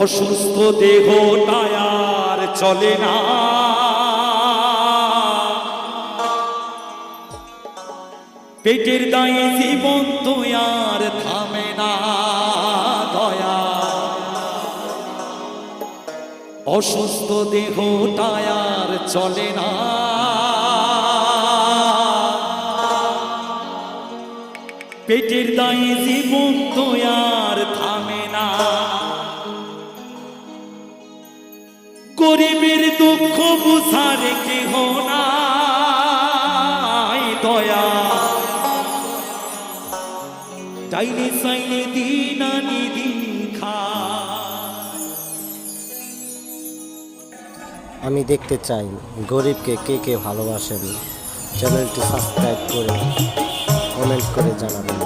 অসুস্থ দেহটা আর চলে না, পেটের দায়ে জীবন তো আর থামে না দয়া। অসুস্থ দেহটা আর চলে না, পেটের দায়ে জীবন তো আর থামে না। গরিবের দুঃখ বুঝার কেহ নাই দয়া, চাইলে চাইলে দিন আনি দিন খা। আমি দেখতে চাই গরিবকে কে কে ভালোবাসেন। চ্যানেলটি সাবস্ক্রাইব করে কমেন্ট করে জানাবেন।